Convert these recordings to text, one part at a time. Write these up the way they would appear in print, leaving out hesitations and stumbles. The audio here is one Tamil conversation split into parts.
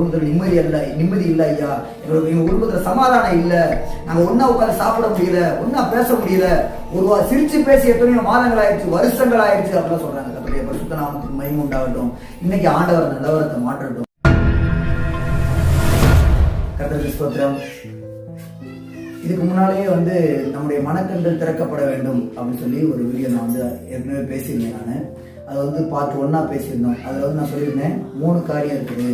குடும்பத்தில் நிம்மதி இல்லை ஐயா, எங்க குடும்பத்துல சமாதானம் இல்லை, நாங்க ஒன்னா உட்காந்து சாப்பிட முடியல, ஒன்னா பேச முடியல, ஒரு சிரிச்சு பேசி எத்தனையோ மாதங்கள் ஆயிடுச்சு, வருஷங்கள் ஆயிடுச்சு அப்படின்னு சொல்றாங்க. கர்த்தருடைய பரிசுத்த நாமத்துக்கு மகிமை உண்டாகட்டும். இன்னைக்கு ஆண்டவர் நிலவரத்தை மாற்றட்டும். கர்த்தருக்கு ஸ்தோத்திரம். இதுக்கு முன்னாலேயே நம்முடைய மனக்கண்கள் திறக்கப்பட வேண்டும் அப்படின்னு சொல்லி ஒரு வீடியோ நான் ஏற்கனவே பேசியிருந்தேன். நான் அதை பார்ட் 1 பேசியிருந்தோம். அதில் நான் சொல்லியிருந்தேன் 3 காரியம் இருக்குது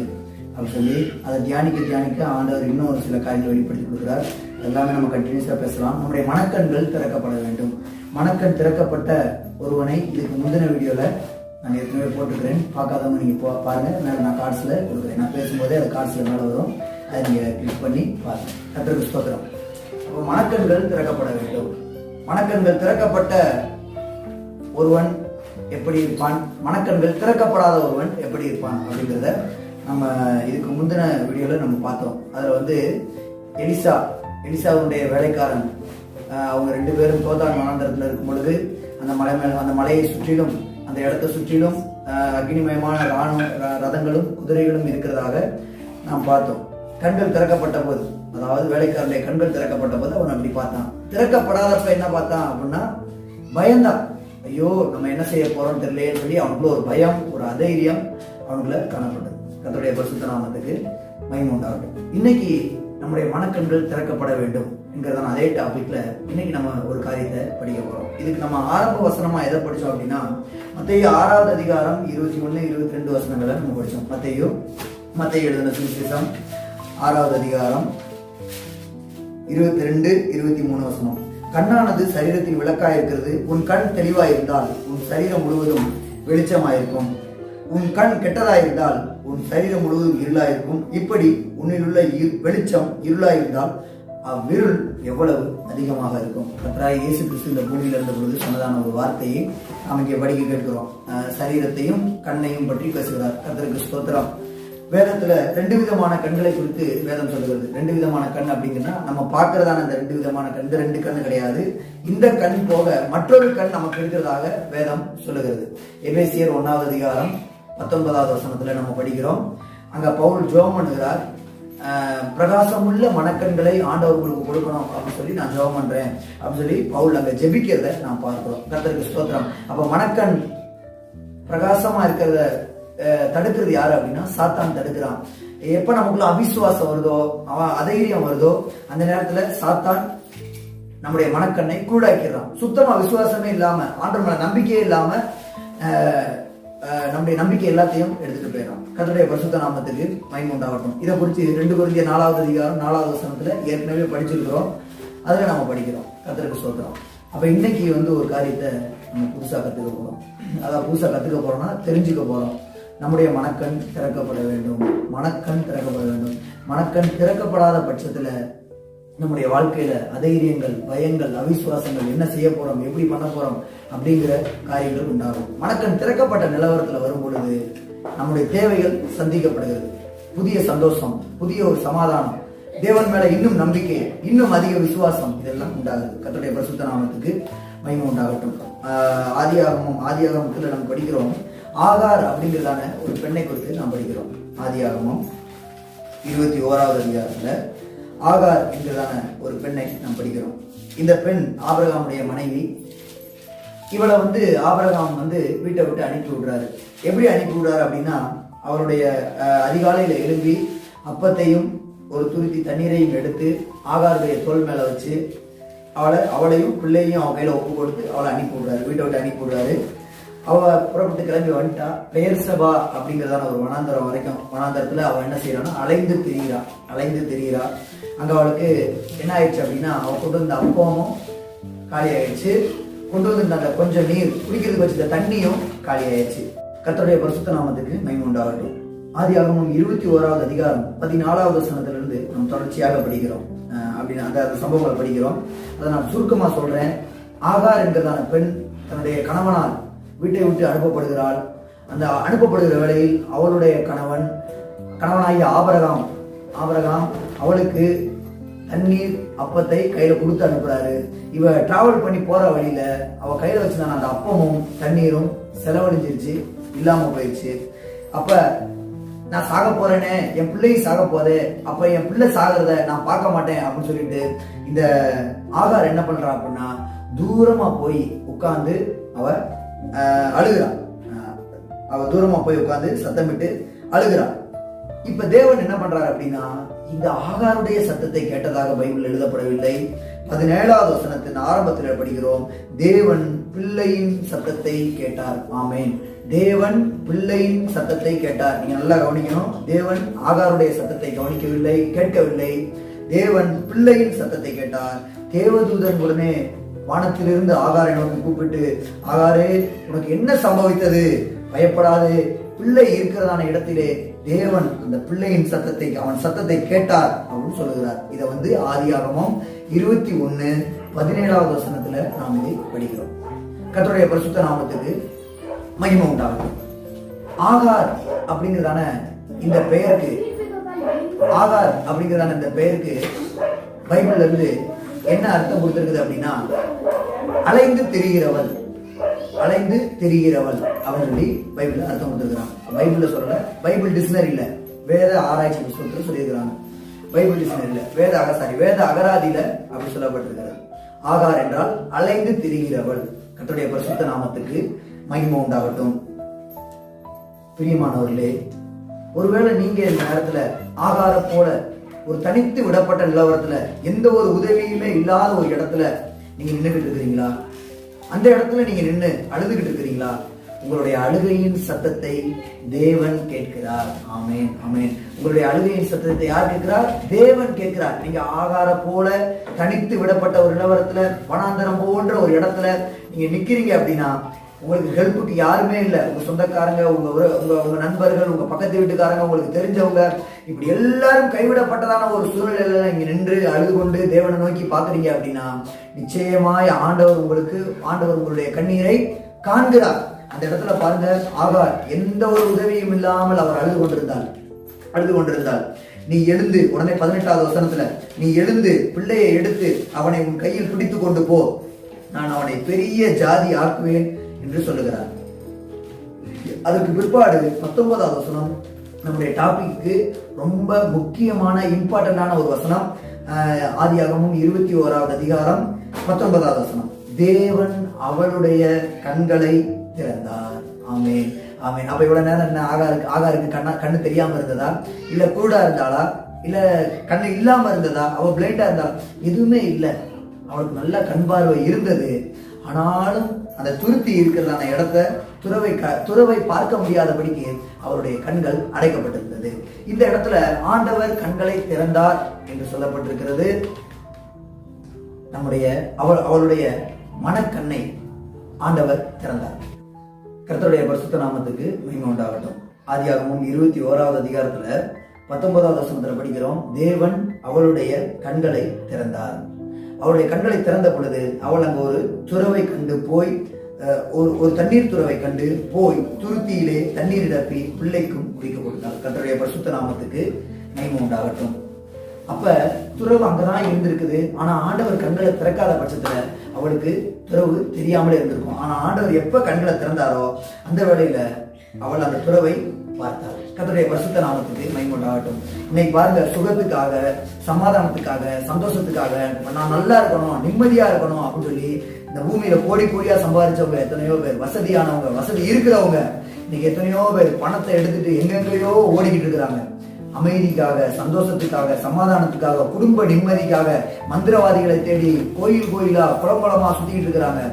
அப்படின்னு சொல்லி அதை தியானிக்க ஆண்டவர் இன்னும் ஒரு சில காரியங்களை வெளிப்படுத்தி கொடுக்குறார். எல்லாமே நம்ம கண்டினியூஸாக பேசலாம். நம்முடைய மனக்கண்கள் திறக்கப்பட வேண்டும். மனக்கண் திறக்கப்பட்ட ஒருவனை இதுக்கு முந்தின வீடியோவில் நான் ஏற்கனவே போட்டுக்கிறேன். பார்க்காதவங்க நீங்கள் பாருங்க. மேலே நான் கார்ட்ஸில் கொடுக்குறேன். நான் பேசும்போதே அது கார்ட்ஸில் மேலே வரும். அதை நீங்கள் கிளிக் பண்ணி பாருங்க. கர்த்தருக்கு ஸ்தோத்திரம். அப்போ மனக்கண்கள் திறக்கப்பட வேண்டும். மனக்கண்கள் திறக்கப்பட்ட ஒருவன் எப்படி இருப்பான், மனக்கண்கள் திறக்கப்படாத ஒருவன் எப்படி இருப்பான் அப்படிங்கிறத நம்ம இதுக்கு முந்தின வீடியோவில் நம்ம பார்த்தோம். அதில் எலிசாவுடைய வேலைக்காரன் அவங்க 2 பேரும் தோதான் வனாந்தரத்தில் இருக்கும் பொழுது அந்த மலையை சுற்றிலும் அந்த இடத்தை சுற்றிலும் அக்னிமயமான ரதங்களும் குதிரைகளும் இருக்கிறதாக நாம் பார்த்தோம். கண்கள் திறக்கப்பட்ட போது, அதாவது வேலைக்காரனுடைய கண்கள் திறக்கப்பட்ட போது அவன் அப்படி பார்த்தான். திறக்கப்படாதப்ப என்ன பார்த்தான் அப்படின்னா பயந்தான். ஐயோ நம்ம என்ன செய்ய போறோம்னு தெரியலையேன்னு சொல்லி அவனுக்குள்ள ஒரு பயம், ஒரு அதைரியம் அவனுக்குள்ள காணப்பட்டது. கர்த்தருடைய பரிசுத்த நாமத்துக்கு மகிமை உண்டாகட்டும். இன்னைக்கு நம்முடைய மனக்கண்கள் திறக்கப்பட வேண்டும் என்கிறதான அதே டாபிக்ல இன்னைக்கு நம்ம ஒரு காரியத்தை படிக்க போறோம். இதுக்கு நம்ம ஆரம்ப வசனமா எதை படிச்சோம் அப்படின்னா மத்தேயு 6வது அதிகாரம் 21, 22 வசனங்களை நம்ம படிச்சோம். மத்தேயு எழுதின சுவிசேஷம் 6வது அதிகாரம் 22, 23 வசனம். கண்ணானது சரீரத்தின் விளக்காயிருக்கிறது. உன் கண் தெளிவாயிருந்தால் உன் சரீரம் முழுவதும் வெளிச்சமாயிருக்கும். உன் கண் கெட்டதாயிருந்தால் உன் சரீரம் முழுவதும் இருளாயிருக்கும். இப்படி உன்னிலுள்ள வெளிச்சம் இருளாயிருந்தால் அவ்விருள் எவ்வளவு அதிகமாக இருக்கும். கர்த்தராகிய இயேசு கிறிஸ்து இந்த பூமியில் இருந்த பொழுது சொன்னதான ஒரு வார்த்தையை நாம் இங்கே படிக்க கேட்கிறோம். சரீரத்தையும் கண்ணையும் பற்றி பேசுகிறார். கர்த்தருக்கு ஸ்தோத்திரம். வேதத்துல 2 விதமான கண்களை குறித்து வேதம் சொல்லுகிறது. 2 விதமான கண் அப்படிங்கன்னா நம்ம பார்க்கறதான அந்த 2 விதமான கண், இந்த 2 கண் கிடையாது. இந்த கண் போக மற்றொரு கண் நமக்கு இருக்கிறதாக வேதம் சொல்லுகிறது. எபேசியர் 1வது அதிகாரம் 19வது வசனத்துல நம்ம படிக்கிறோம். அங்க பவுல் ஜெபம் பண்ணுகிறார். பிரகாசமுள்ள மனக்கண்களை ஆண்டவர் உங்களுக்கு கொடுக்கணும் அப்படின்னு சொல்லி நான் ஜெபம் பண்றேன் அப்படின்னு சொல்லி பவுல் அங்க ஜெபிக்கிறத நான் பார்க்கிறோம். கர்த்தருக்கு ஸ்தோத்திரம். அப்ப மனக்கண் பிரகாசமா இருக்கிறத தடுக்கிறது யாரு அப்படின்னா சாத்தான் தடுக்கிறான். எப்ப நமக்குள்ள அவிசுவாசம் வருதோ, அதைரியம் வருதோ, அந்த நேரத்துல சாத்தான் நம்முடைய மனக்கண்ணை கூடாக்கிறான். சுத்தமா விசுவாசமே இல்லாம, ஆண்டவர் மேல நம்பிக்கையே இல்லாம நம்முடைய நம்பிக்கை எல்லாத்தையும் எடுத்துட்டு போயிடும். கர்த்தருடைய பரிசுத்த நாமத்துக்கு மகிமை உண்டாகட்டும். இதை குறித்து 2 கொரிந்தியர் 4வது அதிகாரம் 4வது வசனத்துல ஏற்கனவே படிச்சிருக்கிறோம். அதுல நம்ம படிக்கிறோம். கர்த்தருக்கு ஸ்தோத்திரம். அப்ப இன்னைக்கு ஒரு காரியத்தை நம்ம புதுசா கத்துக்க போறோம். அதாவது புதுசா கத்துக்க போறோம்னா தெரிஞ்சுக்க போறோம். நம்முடைய மனக்கண் திறக்கப்பட வேண்டும். மனக்கண் திறக்கப்பட வேண்டும். மனக்கண் திறக்கப்படாத பட்சத்துல நம்முடைய வாழ்க்கையில அதைரியங்கள், பயங்கள், அவிசுவாசங்கள், என்ன செய்ய போறோம், எப்படி பண்ண போறோம் அப்படிங்கிற காரியங்கள் உண்டாகும். மனக்கண் திறக்கப்பட்ட நிலவரத்துல வரும் பொழுது நம்முடைய தேவைகள் சந்திக்கப்படுகிறது. புதிய சந்தோஷம், புதிய ஒரு சமாதானம், தேவன் மேல இன்னும் நம்பிக்கை, இன்னும் அதிக விசுவாசம், இதெல்லாம் உண்டாகுது. கர்த்தருடைய பரிசுத்த நாமத்துக்கு மகிமை உண்டாகட்டும். ஆதியாகமத்துல நம்ம படிக்கிறோம். ஆகார் அப்படிங்கிறதான ஒரு பெண்ணை குறித்து நாம் படிக்கிறோம். ஆதியாகமம் 21வது அதிகாரத்துல ஆகார் என்கிறதான ஒரு பெண்ணை நாம் படிக்கிறோம். இந்த பெண் ஆபிரகாமுடைய மனைவி. இவளை ஆபிரகாம் வீட்டை விட்டு அனுப்பி விடுறாரு. எப்படி அனுப்பி விடுறாரு அப்படின்னா அவருடைய அதிகாலையில எழும்பி அப்பத்தையும் ஒரு துருத்தி தண்ணீரையும் எடுத்து ஆகாருடைய தோள் மேல வச்சு அவளையும் பிள்ளையும் அவ கையில ஒப்பு கொடுத்து அவளை அனுப்பி விடுறாரு. வீட்டை விட்டு அனுப்பி விடுறாரு. அவ புறப்பட்டு கிளம்பி வந்துட்டா. பெயர்சபா அப்படிங்கிறதான ஒரு வனாந்தரம் வரைக்கும், வனாந்தரத்துல அவ என்ன செய்யறான்னா அலைந்து திரியிறா. அங்க அவளுக்கு என்ன ஆயிடுச்சு அப்படின்னா அவ கொண்டு வந்த அப்பமும் காலி ஆயிடுச்சு. கொண்டு வந்து அந்த கொஞ்சம் நீர் குடிக்கிறதுக்கு வச்சிருந்த தண்ணியும் காலி ஆயிடுச்சு. கர்த்தருடைய பரிசுத்த நாமத்துக்கு மகிமை உண்டாகட்டும். ஆதியாகமம் 21வது அதிகாரம் 14வது வசனத்திலிருந்து நம்ம தொடர்ச்சியாக படிக்கிறோம். அப்படின்னு அந்த சம்பவங்களை படிக்கிறோம். அதை நான் சுருக்கமா சொல்றேன். ஆகார் என்கிறதான பெண் தன்னுடைய கணவனால் வீட்டை விட்டு அனுப்பப்படுகிறாள். அந்த அனுப்பப்படுகிற வேளையில் அவளுடைய கணவனாகிய ஆபிரகாம் அவளுக்கு தண்ணீர் அப்பத்தை கையில கொடுத்து அனுப்புறாரு. இவ டிராவல் பண்ணி போற வழியில அவ கையில வச்சிருந்த அந்த அப்பமும் தண்ணீரும் செலவழிஞ்சிருச்சு, இல்லாம போயிடுச்சு. அப்ப நான் சாக போறேனே, என் பிள்ளையும் சாக போதே, அப்ப என் பிள்ளை சாகிறத நான் பார்க்க மாட்டேன் அப்படின்னு சொல்லிட்டு இந்த ஆகார் என்ன பண்றா அப்படின்னா தூரமா போய் உட்கார்ந்து அவ அழுகிறான். அவ தூரமா போய் உட்கார்ந்து சத்தமிட்டு அழுகிறான். இப்ப தேவன் என்ன பண்றாரு அப்படின்னா இந்த ஆகாருடைய சத்தத்தை கேட்டதாக பைபிள் எழுதப்படவில்லை. 17வது வசனத்தின் ஆரம்பத்தில் படிக்கிறோம், தேவன் பிள்ளையின் சத்தத்தை கேட்டார். ஆமேன். தேவன் பிள்ளையின் சத்தத்தை கேட்டார். நீங்க நல்லா கவனிக்கணும். தேவன் ஆகாருடைய சத்தத்தை கவனிக்கவில்லை, கேட்கவில்லை. தேவன் பிள்ளையின் சத்தத்தை கேட்டார். தேவதூதன் உடனே வானத்திலிருந்து ஆகாரை நோக்கி கூப்பிட்டு, ஆகாரே உனக்கு என்ன சம்பவித்தது? பயப்படாது, பிள்ளை இருக்கிறதான இடத்திலே தேவன் அந்த பிள்ளையின் சத்தத்தை, அவன் சத்தத்தை கேட்டார் அப்படின்னு சொல்லுகிறார். இதை ஆதியாகமம் 21:17வது வசனத்துல நாம் இதை படிக்கிறோம். கர்த்தருடைய பரிசுத்த நாமத்துக்கு மகிமை உண்டாகும். ஆகார் அப்படிங்கிறதான இந்த பெயருக்கு, ஆகார் அப்படிங்கிறதான இந்த பெயருக்கு பைபிள்ல இருந்து என்ன அர்த்தம் கொடுத்திருக்குது அப்படின்னா அலைந்து திரிகிறவள், அலைந்து திரிகிறவள் அப்படின்னு சொல்லி பைபிள்ல அர்த்தம் கொடுத்திருக்கிறாங்க. பைபிள்ல சொல்லல, பைபிள் டிக்ஷனரியில, வேத ஆராய்ச்சி புத்தகத்துல சொல்லியிருக்கிறாங்க. பைபிள் டிக்ஷனரியில, வேத அகராதியில அப்படி சொல்லப்பட்டிருக்கிறது. ஆகார் என்றால் அலைந்து திரிகிறவள். கர்த்தருடைய பரிசுத்த நாமத்துக்கு மகிமை உண்டாகட்டும். பிரியமானவர்களே, ஒருவேளை நீங்க இந்த நேரத்துல ஆகார போல ஒரு தனித்து விடப்பட்ட நிலவரத்துல எந்த ஒரு உதவியுமே இல்லாத ஒரு இடத்துல நீங்க நின்றுகிட்டு இருக்கிறீங்களா? அந்த இடத்துல நீங்க நின்று அழுதுகிட்டு இருக்கிறீங்களா? உங்களுடைய அழுகையின் சத்தத்தை தேவன் கேட்கிறார். ஆமேன், ஆமேன். உங்களுடைய அழுகையின் சத்தத்தை யார் கேட்கிறார்? தேவன் கேட்கிறார். நீங்க ஆகார போல தனித்து விடப்பட்ட ஒரு நிலவரத்துல, வனாந்தரம் போன்ற ஒரு இடத்துல நீங்க நிக்கிறீங்க அப்படின்னா உங்களுக்கு ஹெல்ப்புக்கு யாருமே இல்லை. உங்க சொந்தக்காரங்க, உங்க நண்பர்கள், உங்க பக்கத்து வீட்டுக்காரங்க, உங்களுக்கு தெரிஞ்சவங்க, இப்படி எல்லாரும் கைவிடப்பட்டதான ஒரு சூழ்நிலையில இங்க நின்று அழுது கொண்டு தேவனை நோக்கி பாக்குறீங்க அப்படின்னா நிச்சயமாய் ஆண்டவர் உங்களுடைய கண்ணீரை காண்கிறார். அந்த இடத்துல பாருங்க, ஆகார் எந்த ஒரு உதவியும் இல்லாமல் அவர் அழுது கொண்டிருந்தால் நீ எழுந்து, உடனே 18வது வசனத்துல, நீ எழுந்து பிள்ளையை எடுத்து அவனை உன் கையில் பிடித்து கொண்டு போ, நான் அவனை பெரிய ஜாதி ஆக்குவேன் என்று சொல்லுகிறார். அதற்கு பிற்பாடு 19வது வசனம் நம்முடைய டாபிக்கு ரொம்ப முக்கியமான இம்பார்ட்டன்டான ஒரு வசனம். ஆதியாகமம் 21வது அதிகாரம் 19வது வசனம், தேவன் அவளுடைய கண்களை திறந்தார். ஆமேன், ஆமேன். அப்ப இவ்வளவு நேரம் என்ன ஆகாருக்கு கண்ணு தெரியாம இருந்ததா, இல்ல குருடா இருந்தாளா, இல்ல கண்ணு இல்லாம இருந்ததா, அவ பிளைண்டா இருந்தா? எதுவுமே இல்லை. அவளுக்கு நல்ல கண் பார்வை இருந்தது. ஆனாலும் அந்த துருத்தி இருக்கிறதான இடத்த துறவை பார்க்க முடியாதபடிக்கு அவருடைய கண்கள் அடைக்கப்பட்டிருந்தது. இந்த இடத்துல ஆண்டவர் கண்களை திறந்தார் என்று சொல்லப்பட்டிருக்கிறது. அவளுடைய மனக்கண்ணை ஆண்டவர் திறந்தார். கர்த்தருடைய பரிசுத்த நாமத்துக்கு மகிமை உண்டாகட்டும். ஆதியாகமம் 21வது அதிகாரத்துல 19வது வசனத்துல படிக்கிறோம், தேவன் அவளுடைய கண்களை திறந்தார். அவளுடைய கண்களை திறந்த பொழுது அவள் அங்க ஒரு துறவை கண்டு போய், ஒரு தண்ணீர் துறவை கண்டு போய் துருத்தியிலே தண்ணீர் நிரப்பி பிள்ளைக்கும் குடிக்க கொடுத்தாள். கர்த்தருடைய பரிசுத்த நாமத்துக்கு மகிமை உண்டாகட்டும். அப்ப துறவு அங்கதான் இருந்திருக்குது. ஆனா ஆண்டவர் கண்களை திறக்காத பட்சத்துல அவளுக்கு துறவு தெரியாமலே இருந்திருக்கும். ஆனா ஆண்டவர் எப்ப கண்களை திறந்தாரோ அந்த வேளையில அவள் அந்த துறவை பார்த்தாள். கர்த்தருடைய பரிசுத்த நாமத்துக்கு மகிமை உண்டாகட்டும். இன்னைக்கு பாருங்க, சுகத்துக்காக, சமாதானத்துக்காக, சந்தோஷத்துக்காக, நான் நல்லா இருக்கணும், நிம்மதியா இருக்கணும் அப்படின்னு சொல்லி இந்த பூமியில கோடியா சம்பாதிச்சவங்க எத்தனையோ பேர், வசதியானவங்க, வசதி இருக்கிறவங்க, இன்னைக்கு எத்தனையோ பேர் பணத்தை எடுத்துட்டு எங்கெங்கயோ ஓடிக்கிட்டு இருக்கிறாங்க. அமைதிக்காக, சந்தோஷத்துக்காக, சமாதானத்துக்காக, குடும்ப நிம்மதிக்காக மந்திரவாதிகளை தேடி கோயிலா குளமா சுத்திக்கிட்டு இருக்கிறாங்க.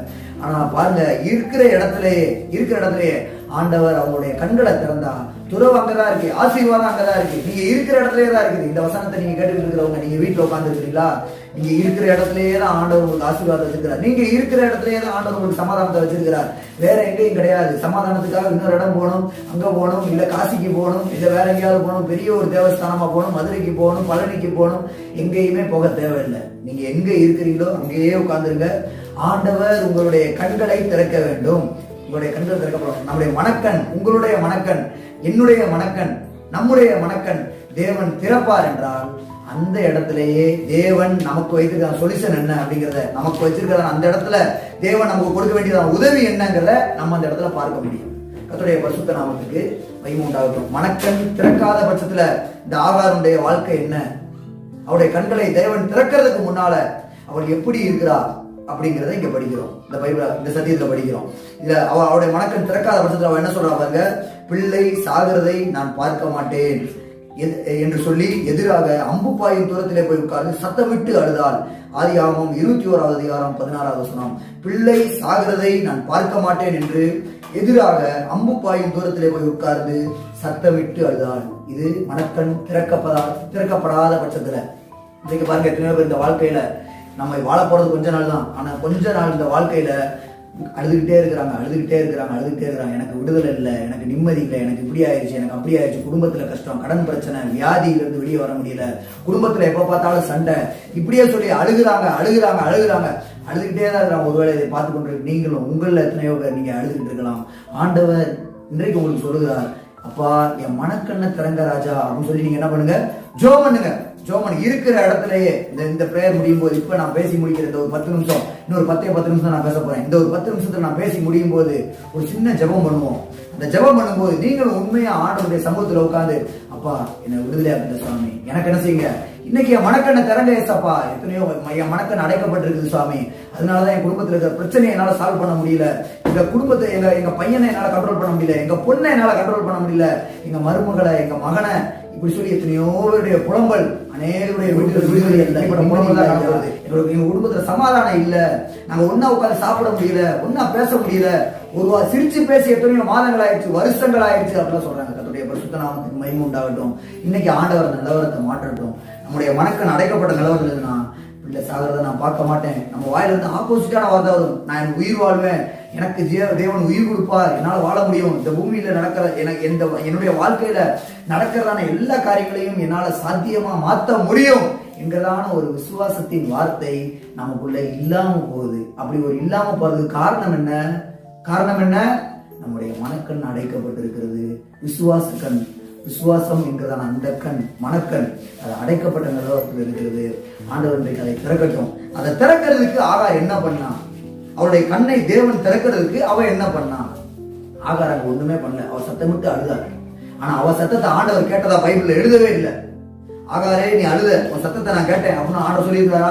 ஆனா பாருங்க, இருக்கிற இடத்துலயே ஆண்டவர் அவங்களுடைய கண்களை திறந்தா துறவு அங்கதான் இருக்கு, ஆசீர்வாதம் அங்கதான் இருக்கு. நீங்க இருக்கிற இடத்துலயே தான் இருக்குது. இந்த வசனத்தை நீங்க கேட்டுக்கிட்டு இருக்கிறவங்க, நீங்க வீட்டுல உட்கார்ந்து இருக்கிறீங்களா? நீங்க இருக்கிற இடத்துலயே தான் ஆண்டவர் உங்களுக்கு ஆசீர்வாதம் வச்சிருக்கிறார். நீங்க இருக்கிற இடத்துலயே தான் ஆண்டவர் உங்களுக்கு சமாதானத்தை வச்சிருக்கிறார். வேற எங்கேயும் கிடையாது. சமாதானத்துக்காக இன்னொரு இடம் போகணும், அங்க போகணும், இல்ல காசிக்கு போகணும், இல்ல வேற எங்கேயாவது போகணும், பெரிய ஒரு தேவஸ்தானமா போகணும், மதுரைக்கு போகணும், பழனிக்கு போகணும், எங்கேயுமே போக தேவையில்லை. நீங்க எங்க இருக்கிறீங்களோ அங்கேயே உட்கார்ந்துருங்க. ஆண்டவர் உங்களுடைய கண்களை திறக்க வேண்டும். உங்களுடைய கண்கள் திறக்கப்படும். நம்முடைய மனக்கண், உங்களுடைய மனக்கண், என்னுடைய மனக்கண், நம்முடைய மனக்கண் தேவன் திறப்பார் என்றால் அந்த இடத்திலேயே தேவன் நமக்கு வைத்திருக்கிற சொல்யூஷன் என்ன அப்படிங்கிறத, நமக்கு வச்சிருக்கிற அந்த இடத்துல தேவன் நமக்கு கொடுக்க வேண்டியதான உதவி என்னங்கிறத நம்ம அந்த இடத்துல பார்க்க முடியும். கர்த்தருடைய பரிசுத்த நாமத்துக்கு மகிமை உண்டாகட்டும். மனக்கண் திறக்காத பட்சத்துல இந்த ஆகாருடைய வாழ்க்கை என்ன? அவருடைய கண்களை தேவன் திறக்கிறதுக்கு முன்னால அவள் எப்படி இருக்கிறா அப்படிங்கிறத இங்க படிக்கிறோம். இந்த பைபிள் இந்த சத்தியத்துல படிக்கிறோம். இதுல அவருடைய மனக்கண் திறக்காத பட்சத்துல அவ என்ன சொல்றா பாருங்க, பிள்ளை சாகிறதை நான் பார்க்க மாட்டேன் என்று சொல்லி எதிராக அம்பு பாயும் தூரத்திலே போய் உட்கார்ந்து சத்தமிட்டு அழுதாள். ஆதியாகமம் 21வது அதிகாரம் 16வது வசனம். பிள்ளை சாகிறதை நான் பார்க்க மாட்டேன் என்று எதிராக அம்பு பாயும் தூரத்திலே போய் உட்கார்ந்து சத்தமிட்டு அழுதாள். இது மனக்கண் திறக்கப்படாத பட்சத்துல. இன்னைக்கு பாருங்க, எத்தனையோ பேர் இந்த வாழ்க்கையில நம்ம வாழ போறது கொஞ்ச நாள் தான், ஆனா கொஞ்ச நாள் இந்த வாழ்க்கையில அழுதுகிட்டே இருக்கிறாங்க. எனக்கு விடுதலை இல்லை, எனக்கு நிம்மதி இல்லை, எனக்கு இப்படி ஆயிடுச்சு, எனக்கு அப்படி ஆயிடுச்சு, குடும்பத்துல கஷ்டம், கடன் பிரச்சனை, வியாதியிலிருந்து வெளியே வர முடியல, குடும்பத்துல எப்ப பார்த்தாலும் சண்டை, இப்படியே சொல்லி அழுகுறாங்க. அழுதுகிட்டே தான் இருக்கிறாங்க. ஒருவேளை இதை பார்த்து கொண்டிருக்க நீங்களும் உங்களில் எத்தனையோ பேர் நீங்க அழுதுகிட்டு இருக்கலாம். ஆண்டவர் இன்றைக்கு உங்களுக்கு சொல்லுகிறார், அப்பா என் மனக்கண்ணை திறங்க ராஜா அப்படின்னு சொல்லி நீங்க என்ன பண்ணுங்க, ஜெபம் பண்ணுங்க. இருக்கிற இடத்துலயே இந்த பிரேயர் முடியும் போது, இப்ப நான் பேசி முடிக்கிற இந்த ஒரு 10 நிமிஷம், இன்னொரு 10 நிமிஷம் நான் பேச போறேன். இந்த ஒரு 10 நிமிஷத்துல நான் பேசி முடியும் போது ஒரு சின்ன ஜெபம் பண்ணுவோம். அந்த ஜெபம் பண்ணும்போது நீங்களும் உண்மையா ஆண்டவருடைய சமூகத்துல உட்கார்ந்து, அப்பா என்னை விடுதலையாக்குங்க சுவாமி, எனக்கு என்ன செய்யுங்க, இன்னைக்கு என் மனக்கண்ணை திறங்க ஏசப்பா, எத்தனையோ என் மனக்கண் அடைக்கப்பட்டிருக்குது சுவாமி, அதனாலதான் என் குடும்பத்துல இருக்கிற பிரச்சனையை என்னால சால்வ் பண்ண முடியல, எங்க குடும்பத்தை எங்க பையனை என்னால கண்ட்ரோல் பண்ண முடியல, எங்க பொண்ணை என்னால கண்ட்ரோல் பண்ண முடியல, எங்க மருமகளை, எங்க மகனை, இப்படி சொல்லி எத்தனையோருடைய புலம்பல், அநேகருடைய வீடுகள் எங்க குடும்பத்துல சமாதானம் இல்ல, நாங்க ஒன்னா உட்கார்ந்து சாப்பிட முடியல, ஒன்னா பேச முடியல, ஒரு சிரிச்சு பேசி எத்தனையோ மாதங்கள் ஆயிடுச்சு, வருஷங்கள் ஆயிடுச்சு அப்படிலாம் சொல்றாங்க. கர்த்தருடைய பரிசுத்த நாமத்துக்கு மகிமை உண்டாகட்டும். இன்னைக்கு ஆண்டவர் நிலவரத்தை மாற்றட்டும். நம்முடைய மனக்கண் அடைக்கப்பட்ட நிலவரம் இல்லைன்னா, பிள்ளை சாகிறத நான் பார்க்க மாட்டேன், நம்ம வாயில இருந்து ஆப்போசிட்டான வார்த்தை வரும், நான் எனக்கு உயிர் வாழ்வேன், எனக்கு தேவன் உயிர் கொடுப்பார், என்னால் வாழ முடியும், இந்த பூமியில நடக்கிற எனக்கு என்னுடைய வாழ்க்கையில நடக்கிறதான எல்லா காரியங்களையும் என்னால சாத்தியமா மாற்ற முடியும் என்கிறதான ஒரு விசுவாசத்தின் வார்த்தை நமக்குள்ள இல்லாம போகுது. அப்படி ஒரு இல்லாம போறது காரணம் என்ன? நம்முடைய மனக்கண் அடைக்கப்பட்டிருக்கிறது. விசுவாசம் என்கிறதான அந்த கண், மனக்கண், அது அடைக்கப்பட்ட நிலவரத்தில் இருக்கிறது. ஆண்டவர் அதை திறக்கட்டும். அதை திறக்கிறதுக்கு ஆகார் என்ன பண்ணா? அவருடைய கண்ணை தேவன் திறக்கிறதுக்கு அவ என்ன பண்ணா? ஆகார் அங்க ஒண்ணுமே பண்ணல. அவ சத்தமிட்டு அழுதாள். ஆனா அவ சத்தத்தை ஆண்டவர் கேட்டதா பைபிள்ல எழுதவே இல்லை. ஆகாரே நீ அழுத, உன் சத்தத்தை நான் கேட்டேன் அப்படின்னு ஆண்டவர் சொல்லியிருக்காரா?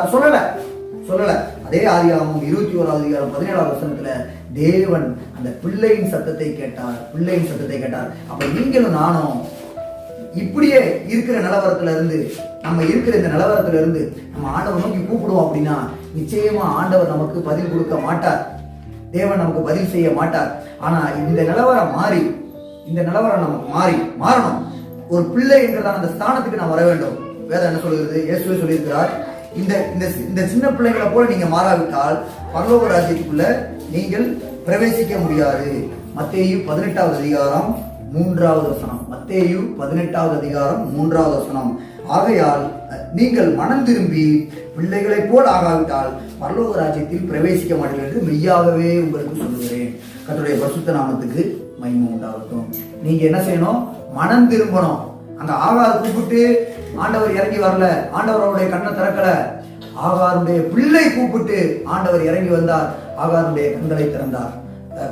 சொல்லல. அதே ஆதியாகமம் 21வது அதிகாரம் 17வது வசனத்துல தேவன் அந்த பிள்ளையின் சத்தத்தை கேட்டார். அப்ப நீங்களும் நானும் இப்படியே இருக்கிற நிலவரத்துல இருந்து, நம்ம இருக்கிற இந்த நிலவரத்துல இருந்து நம்ம ஆண்டவர் நோக்கி கூப்பிடுவோம் அப்படின்னா, நிச்சயமா ஆண்டவர் நமக்கு பதில் கொடுக்க மாட்டார், தேவன் நமக்கு பதில் செய்ய மாட்டார். ஆனா இந்த நிலவரம் நமக்கு மாறணும். ஒரு பிள்ளை என்கிறதான அந்த ஸ்தானத்துக்கு நாம் வர வேண்டும். வேதம் என்ன சொல்கிறது? இயேசுவே சொல்லியிருக்கிறார், இந்த சின்ன பிள்ளைகளை போல நீங்க மாறாவிட்டால் பரலோக ராஜ்யத்துக்குள்ள நீங்கள் பிரவேசிக்க முடியாது. மத்தேயு 18வது அதிகாரம் 3வது வசனம். மத்தேயு 18வது அதிகாரம் 3வது வசனம். ஆகையால் நீங்கள் மனம் திரும்பி பிள்ளைகளை போல் ஆகாவிட்டால் பரலோக ராஜ்யத்தில் பிரவேசிக்க மாட்டீர்கள் என்று மெய்யாகவே உங்களுக்கு சொல்லுகிறேன். கர்த்தருடைய பரிசுத்த நாமத்துக்கு மகிமை உண்டாகட்டும். நீங்க என்ன செய்யணும்? மனம் திரும்பணும். அங்க ஆகார் கூப்பிட்டு ஆண்டவர் இறங்கி வரல, ஆண்டவர் அவருடைய கண்ணை திறக்கல. ஆகாருடைய பிள்ளை கூப்பிட்டு ஆண்டவர் இறங்கி வந்தார், ஆகாருடைய கண்களை திறந்தார்.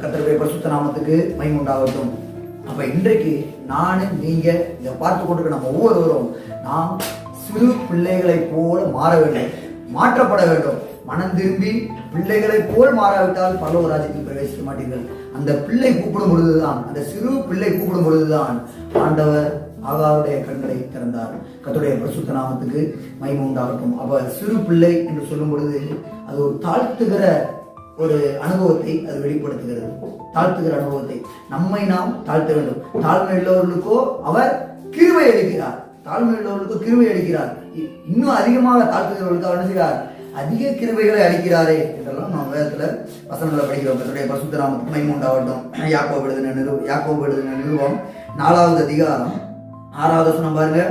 கர்த்தருடைய பரிசுத்த நாமத்துக்கு மகிமை உண்டாகட்டும். அப்ப இன்றைக்கு நீங்க இதை பார்த்து கொண்டு நம்ம ஒவ்வொருவரும் நாம் சிறு பிள்ளைகளை போல மாற வேண்டும், மாற்றப்பட வேண்டும். மனம் திரும்பி பிள்ளைகளை போல் மாறாவிட்டால் பரலோக ராஜ்யத்தில் பிரவேசிக்க மாட்டீர்கள். அந்த பிள்ளை கூப்பிடும் பொழுதுதான், அந்த சிறு பிள்ளை கூப்பிடும் பொழுதுதான் ஆண்டவர் ஆகாருடைய கண்களை திறந்தார். கர்த்தருடைய பரிசுத்த நாமத்துக்கு மகிமை உண்டாகட்டும். அப்ப சிறு பிள்ளை என்று சொல்லும் பொழுது அது ஒரு தாழ்த்துகிற ஒரு அனுபவத்தை அது வெளிப்படுத்துகிறது. தாழ்த்துகிற அனுபவத்தை நம்மை நாம் தாழ்த்த வேண்டும். தாழ்மை உள்ளவர்களுக்கோ அவர் கிருபை அளிக்கிறார். இன்னும் அதிகமாக தாழ்த்துகிறவர்களுக்கு அவர் என்ன செய்கிறார்? அதிக கிருபைகளை அளிக்கிறாரே என்றெல்லாம் நாம் வேதத்துல வசனங்களை படிக்கிறோம். கர்த்தருடைய பரிசுத்த நாமத்துக்கு மகிமை உண்டாகட்டும். யாக்கோபு எழுதின நிருபம் 4வது அதிகாரம் 6வது வசனம் பாருங்க.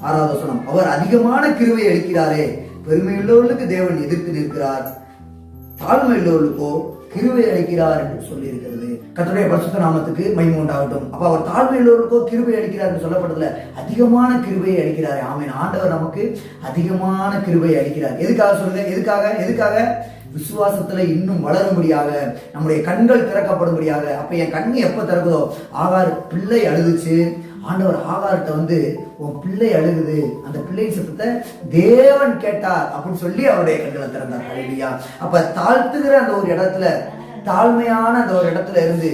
6வது வசனம். அவர் அதிகமான கிருபை அளிக்கிறாரே, பெருமையுள்ளவர்களுக்கு தேவன் எதிர்த்து நிற்கிறார், தாழ்மை உள்ளவர்களுக்கோ கிருபை அளிக்கிறார் என்று சொல்லி இருக்கிறது. கர்த்தருடைய பரிசுத்த நாமத்துக்கு மகிமை உண்டாகட்டும். அப்ப அவர் தாழ்மை உள்ளவர்களுக்கோ கிருபை அளிக்கிறார் என்று சொல்லப்பட்டதுல அதிகமான கிருபையை அளிக்கிறார். ஆமென். ஆண்டவர் நமக்கு அதிகமான கிருபை அளிக்கிறார். எதுக்காக சொல்லுங்க? எதுக்காக விசுவாசத்துல இன்னும் வளரும்படியாக, நம்முடைய கண்கள் திறக்கப்படும்படியாக. அப்ப என் கண்ணு எப்ப திறக்குதோ, ஆகார் பிள்ளை அழுதுச்சு, ஆண்டவர் ஆகார்ட்ட வந்து உன் பிள்ளை அழுகுது, அந்த பிள்ளை சத்தத்தை தேவன் கேட்டார் அப்படின்னு சொல்லி அவருடைய கண்களை திறந்தார். ஹல்லேலூயா. அப்ப தாழ்த்துகிற அந்த ஒரு இடத்துல, தாழ்மையான அந்த ஒரு இடத்துல இருந்து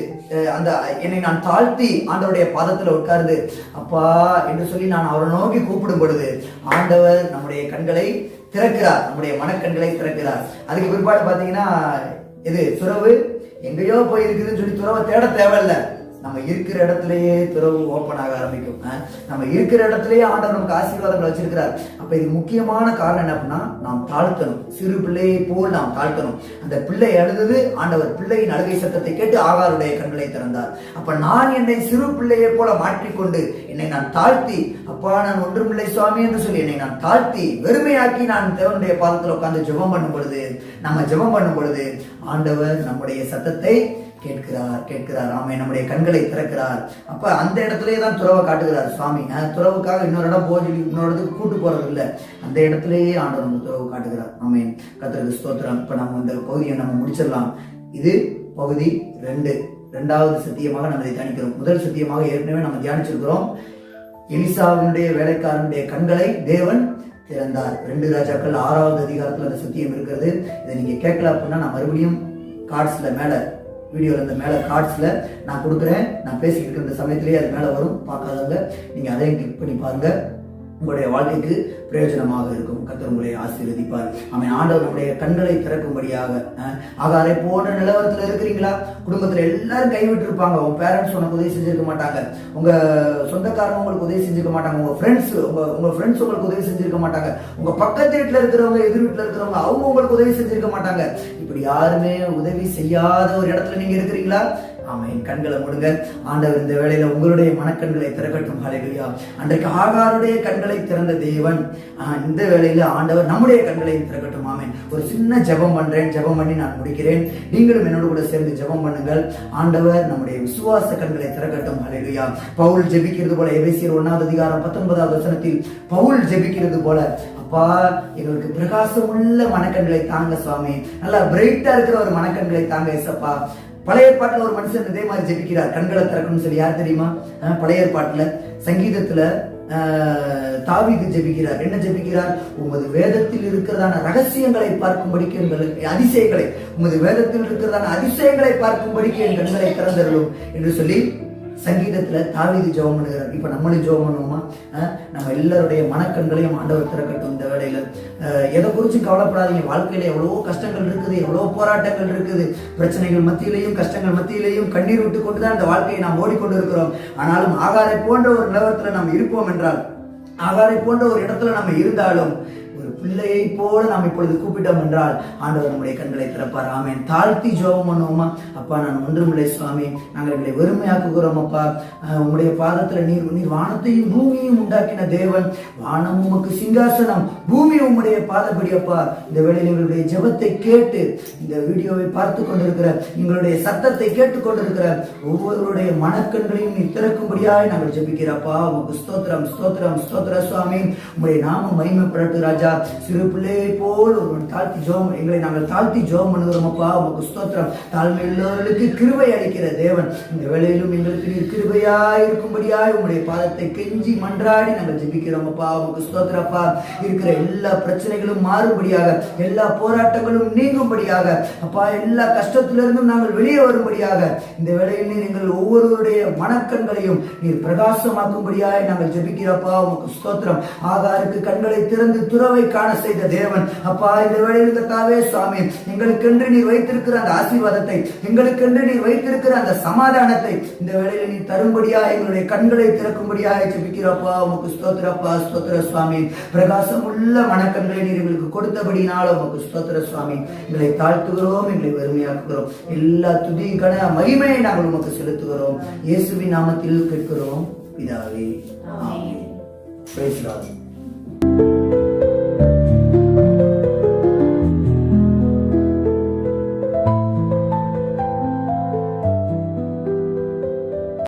அந்த என்னை நான் தாழ்த்தி ஆண்டவருடைய பாதத்துல உட்கார்ந்து அப்பா என்று சொல்லி நான் அவரை நோக்கி கூப்பிடும் பொழுது ஆண்டவர் நம்முடைய கண்களை திறக்கிறார், நம்முடைய மனக்கண்களை திறக்கிறார். அதுக்கு பிற்பாடு பாத்தீங்கன்னா இது துறவு எங்கேயோ போய் இருக்குதுன்னு சொல்லி துறவை தேட தேவையில்லை. நம்ம இருக்கிற இடத்துலயே துறவு ஓப்பன் ஆக ஆரம்பிக்கும். நம்ம இருக்கிற இடத்துலயே ஆண்டவர் நமக்கு ஆசீர்வாதங்கள் வச்சிருக்கிறார். அப்ப இது முக்கியமான காரணம் என்ன அப்படின்னா, நாம் தாழ்த்தணும். சிறு பிள்ளையை போல் நாம் தாழ்த்தணும். அந்த பிள்ளை அழுது ஆண்டவர் பிள்ளையின் அழுகை சத்தத்தை கேட்டு ஆகாருடைய கண்களை திறந்தார். அப்ப நான் என்னை சிறு பிள்ளையை போல மாற்றிக்கொண்டு என்னை நான் தாழ்த்தி, அப்பா நான் ஒன்றுமில்லை சுவாமி என்று சொல்லி என்னை நான் தாழ்த்தி வெறுமையாக்கி நான் தேவனுடைய பாதத்தில் உட்கார்ந்து ஜெபம் பண்ணும் பொழுது, நம்ம ஜெபம் பண்ணும் பொழுது ஆண்டவர் நம்முடைய சத்தத்தை கேட்கிறார். ஆமே, நம்முடைய கண்களை திறக்கிறார். அப்ப அந்த இடத்துலயே தான் துறவை காட்டுகிறார் சுவாமி. துறவுக்காக இன்னொரு இடம் போய் இன்னொரு இடத்துக்கு கூட்டு போறது இல்லை, அந்த இடத்துலயே ஆண்டவர் நம்ம துறவு காட்டுகிறார். ஆமே, கர்த்தருக்கு ஸ்தோத்திரம். இப்ப நம்ம இந்த பகுதியை நம்ம முடிச்சிடலாம். இது பகுதி 2. 2வது சத்தியமாக நம்ம இதை தியானிக்கிறோம். முதல் சத்தியமாக ஏற்கனவே நம்ம தியானிச்சிருக்கிறோம். எலிசாவினுடைய வேலைக்காரனுடைய கண்களை தேவன் திறந்தார். 2 ராஜாக்கள் 6வது அதிகாரத்துல அந்த சத்தியம் இருக்கிறது. இதை நீங்க கேட்கல அப்படின்னா நான் மறுபடியும் கார்ட்ஸ்ல மேல வீடியோல இந்த மேல கார்ட்ஸ்ல நான் கொடுக்குறேன். நான் பேசிக்கிட்டு இருக்கிற இந்த சமயத்திலேயே அது மேல வரும். பார்க்காதவங்க நீங்க அதையும் கிளிக் பண்ணி பாருங்க. உங்களுடைய வாழ்க்கைக்கு பிரயோஜனமாக இருக்கும். கர்த்தர் உங்களை ஆசீர்வதிப்பார். ஆமென். ஆண்டவர் நம்முடைய கண்களை திறக்கும்படியாக. ஆகாரை போன்ற நிலவரத்துல இருக்கிறீங்களா? குடும்பத்துல எல்லாரும் கைவிட்டு இருப்பாங்க. உங்க பேரண்ட்ஸ் உனக்கு உதவி செஞ்சிருக்க மாட்டாங்க, உங்க சொந்தக்காரங்க உங்களுக்கு உதவி செஞ்சிருக்க மாட்டாங்க, உங்க ஃப்ரெண்ட்ஸ் உங்களுக்கு உதவி செஞ்சிருக்க மாட்டாங்க, உங்க பக்கத்து வீட்டுல இருக்கிறவங்க, எதிர் வீட்டுல இருக்கிறவங்க அவங்க உங்களுக்கு உதவி செஞ்சிருக்க மாட்டாங்க. இப்படி யாருமே உதவி செய்யாத ஒரு இடத்துல நீங்க இருக்கிறீங்களா? ஆமென். கண்களை மூடுங்க. ஆண்டவர் இந்த வேளையில உங்களுடைய மனக்கண்களை திறக்கட்டும். ஹல்லேலூயா. அன்றைக்கு ஆகாருடைய கண்களை திறந்த தேவன் இந்த வேளையில ஆண்டவர் நம்முடைய கண்களை திறக்கட்டும். ஆமென். ஒரு சின்ன ஜெபம் பண்றேன். ஜெபம் பண்ணி நான் முடிக்கிறேன். நீங்களும் என்னோட கூட சேர்ந்து ஜெபம் பண்ணுங்கள். ஆண்டவர் நம்முடைய விசுவாச கண்களை திறக்கட்டும். ஹல்லேலூயா. பவுல் ஜெபிக்கிறது போல, எபேசியர் 1வது அதிகாரம் 19வது வசனத்தில் பவுல் ஜெபிக்கிறது போல, அப்பா எங்களுக்கு பிரகாசம் உள்ள மனக்கண்களை தாங்க சுவாமி, நல்லா பிரைட்டா இருக்கிற ஒரு மனக்கண்களை தாங்க ஏசப்பா. பழைய ஏற்பாட்டுல ஒரு மனுஷன் இதே மாதிரி ஜெபிக்கிறார், கண்களை திறக்கணும்னு சொல்லி. யார் தெரியுமா? பழைய ஏற்பாட்டுல சங்கீதத்துல தாவீது ஜெபிக்கிறார். என்ன ஜெபிக்கிறார்? உமது வேதத்தில் இருக்கிறதான ரகசியங்களை பார்க்கும்படிக்கு எங்களுக்கு அதிசயங்களை, உமது வேதத்தில் இருக்கிறதான அதிசயங்களை பார்க்கும்படிக்கு என் கண்களை திறந்தருளும் என்று சொல்லி சங்கீதத்துல தாவீது ஜெபம் பண்ணுகிறார். இப்ப நம்மளும் ஜெபம் பண்ணுவோமா? நம்ம எல்லாருடைய மனக்கண்களையும் ஆண்டவர் திறக்கட்டும். இந்த வேளையில எதை குறிச்சு கவலைப்படாதீங்க. வாழ்க்கையில எவ்வளவோ கஷ்டங்கள் இருக்குது, எவ்வளவோ போராட்டங்கள் இருக்குது. பிரச்சனைகள் மத்தியிலையும் கஷ்டங்கள் மத்தியிலையும் கண்ணீர் விட்டு கொண்டுதான் இந்த வாழ்க்கையை நாம் ஓடிக்கொண்டு இருக்கிறோம். ஆனாலும் ஆகாரை போன்ற ஒரு நிலவரத்துல நாம் இருப்போம் என்றால், ஆகாரை போன்ற ஒரு இடத்துல நம்ம இருந்தாலும், ஒரு பிள்ளையை போல நாம் இப்பொழுது கூப்பிட்டோம் என்றால் ஆண்டவர் நம்முடைய கண்களை திறப்பார். ஆமென். தாழ்த்தி ஜெபம் பண்ணுவோமா? அப்பா நான் ஒன்றுமில்லை சுவாமி, நாங்கள் எங்களை வெறுமையாக்குகிறோம் அப்பா. உங்களுடைய பாதத்துல நீர் வானத்தையும் பூமியையும் உண்டாக்கின தேவன். வானம் உமக்கு சிங்காசனம், பூமி உம்முடைய பாதப்படி அப்பா. இந்த வேளையில் எங்களுடைய ஜெபத்தை கேட்டு, இந்த வீடியோவை பார்த்து கொண்டிருக்கிற, எங்களுடைய சத்தத்தை கேட்டுக்கொண்டிருக்கிற ஒவ்வொருவருடைய மனக்கண்களையும் நீ திறக்கும்படியாய் நாங்கள் ஜெபிக்கிறப்பா. உமக்கு ஸ்தோத்திரம், ஸ்தோத்திரம், ஸ்தோத்திர சுவாமி. உங்களுடைய நாமம் மகிமைப்படட்டும் ராஜா. சிறு பிள்ளையை போல் ஒருவன் தாழ்த்தி ஜெபம், எங்களை நாங்கள் தாழ்த்தி ஜெபம் பண்ணுகிறோம் அப்பா. உமக்கு ஸ்தோத்திரம். தாழ்மை உள்ளவர்களுக்கு கிருபை அளிக்கிற தேவன். இந்த வேளையிலும் எங்களுக்கு நீர் கிருபையாய் இருக்கும்படியாய் உங்களுடைய பாதத்தை கெஞ்சி மன்றாடி நாங்கள் ஜெபிக்கிறோம் அப்பா. உமக்கு ஸ்தோத்திரப்பா. இருக்கிற எல்லா பிரச்சனைகளும் மாறும்படியாக, எல்லா போராட்டங்களும் நீங்கும்படியாக அப்பா, எல்லா கஷ்டத்திலிருந்தும் நாங்கள் வெளியே வரும்படியாக இந்த வேளையில் நீர் எங்கள் ஒவ்வொருவருடைய மனக்கண்களையும் நீர் பிரகாசமாக்கும்படியாய் நாங்கள் ஜெபிக்கிறப்பா. உமக்கு ஸ்தோத்திரம். ஆகாருக்கு கண்களை திறந்து துறவை காண செய்த தேவன் அப்பா, இந்த வேளையில் கர்த்தாவே சுவாமி, எங்களுக்கென்று நீர் வைத்திருக்கிற அந்த ஆசீர்வாதத்தை, எங்களுக்கென்று நீர் வைத்திருக்கிற அந்த சமாதானத்தை இந்த வேளையில் நீர் தரும்படியா எங்களுடைய கண்களை திறக்கும்படியாக ஜெபிக்கிறப்பா. உமக்கு ஸ்தோத்திரப்பா. ஸ்தோத்திர சுவாமி. பிரகாசம் உள்ள மனக்கண்களை நீர் எங்களுக்கு கொடுத்தபடினால உமக்கு ஸ்தோத்திர சுவாமி. எங்களை தாழ்த்துகிறோம், எங்களை வெறுமையாக்குகிறோம். எல்லா துதி கன மகிமையை நாங்கள் உமக்கு செலுத்துகிறோம். இயேசுவின் நாமத்தில் கேட்கிறோம் பிதாவே. ஆமென். Praise the Lord.